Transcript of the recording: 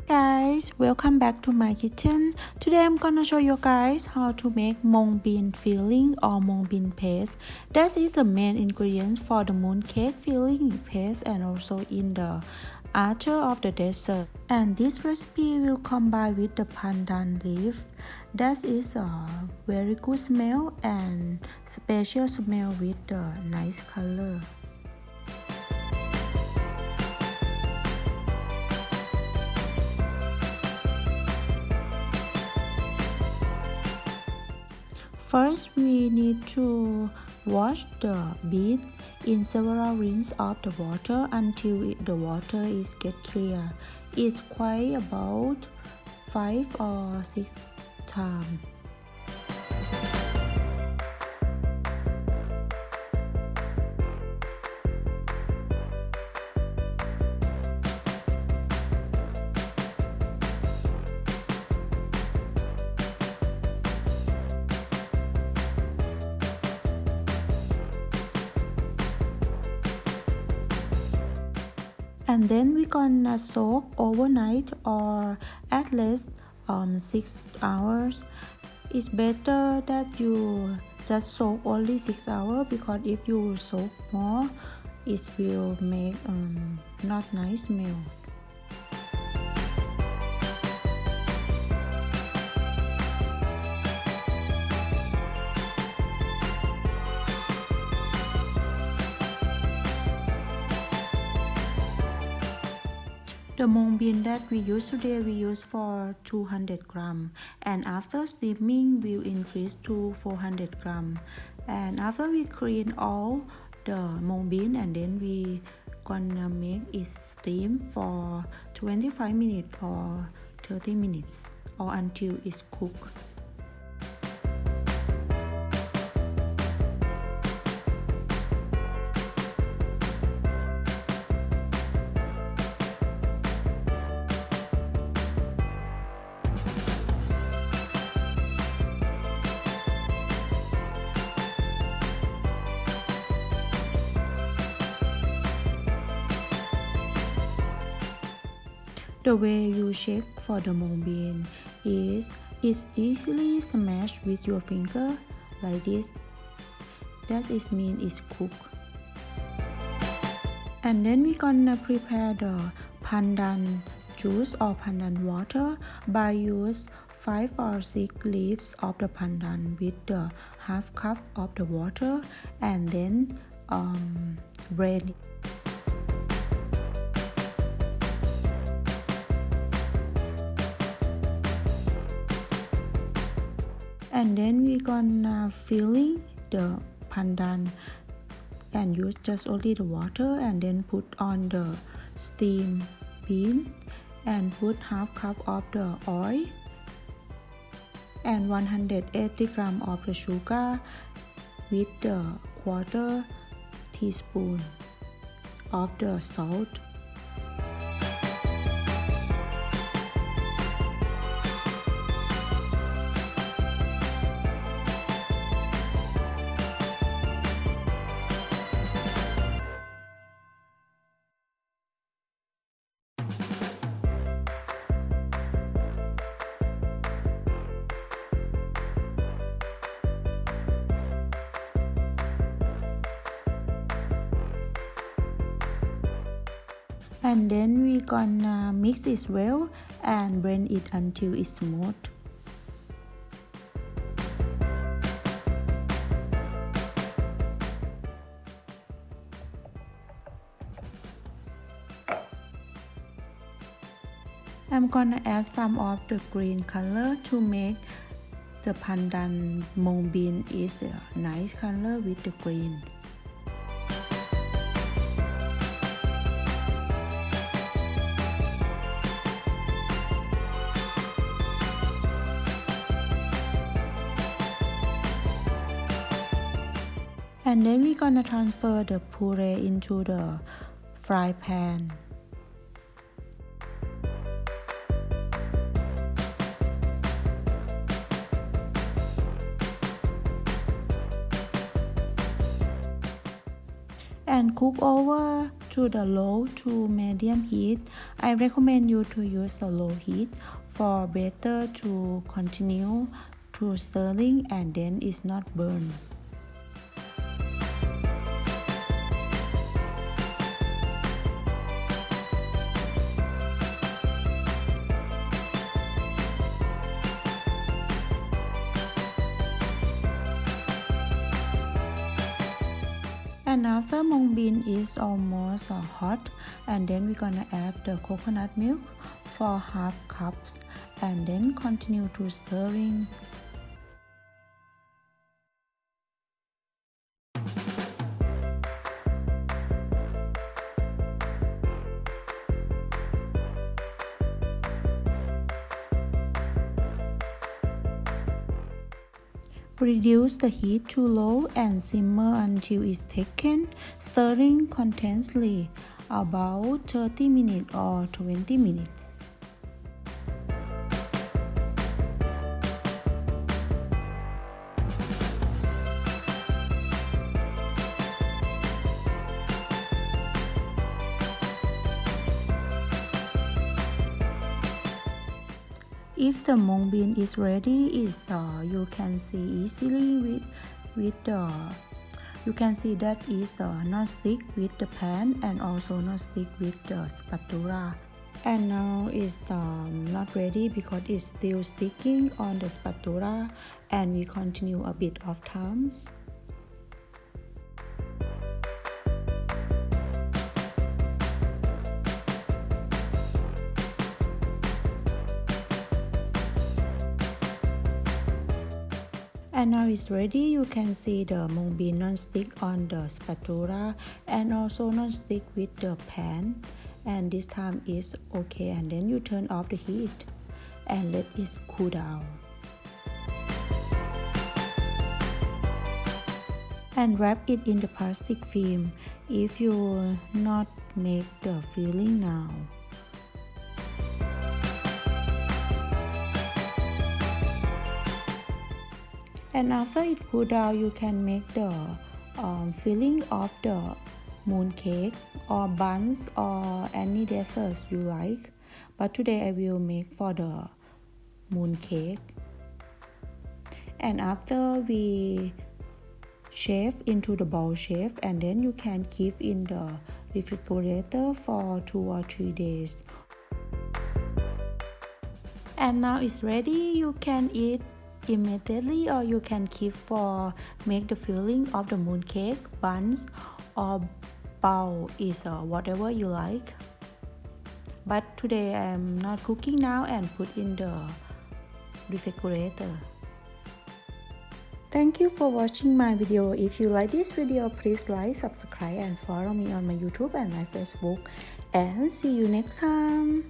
Guys, welcome back to my kitchen. Today I'm gonna show you guys how to make mung bean filling or mung bean paste. That is the main ingredient for the mooncake filling paste and also in the after of the dessert. And this recipe will combine with the pandan leaf. That is a very good smell and special smell with the nice color. First, we need to wash the bean in several rinses of the water until the water is get clear. It's quite about 5 or 6 times. And then we're gonna soak overnight or at least 6 hours. It's better that you just soak only 6 hours because if you soak more, it will make not nice smell. The mung bean that we use today, we use for 200 gram, and after steaming we'll increase to 400 gram. And after we clean all the mung bean, and then we gonna make it steam for 25 minutes or 30 minutes or until it's cooked. The way you check for the mung bean is it's easily smashed with your finger like this. That is mean it's cooked. And then we gonna prepare the pandan juice or pandan water by use 5 or 6 leaves of the pandan with the half cup of the water and then blend it. And then we gonna filling the pandan and use just only the water and then put on the steam bean and put half cup of the oil and 180 gram of the sugar with the quarter teaspoon of the salt. And then we gonna mix it well and blend it until it's smooth. I'm gonna add some of the green color to make the pandan mung bean is a nice color with the green. And then we're gonna transfer the puree into the fry pan. and cook over to the low to medium heat. I recommend you to use the low heat for better to continue to stirring and then it's not burned. And after mung bean is almost hot, and then we're gonna add the coconut milk for half cups and then continue to stirring. Reduce the heat to low and simmer until it's thickened, stirring continuously about 30 minutes or 20 minutes. If the mung bean is ready, you can see easily with the you can see that is not stick with the pan and also not stick with the spatula. And now it's not ready because it's still sticking on the spatula, and we continue a bit of times. And now it's ready. You can see the mung bean non-stick on the spatula and also non-stick with the pan, and this time is okay. And then you turn off the heat and let it cool down. And wrap it in the plastic film if you not make the filling now. And after it cool down, you can make the filling of the mooncake or buns or any desserts you like. But today I will make for the mooncake. And after we shape into the ball shape, and then you can keep in the refrigerator for 2 or 3 days. And now it's ready. You can eat immediately or you can keep for make the filling of the mooncake, buns or bowl is whatever you like. But today I'm not cooking now and put in the refrigerator. Thank you for watching my video. If you like this video, please like, subscribe and follow me on my YouTube and my Facebook, and see you next time.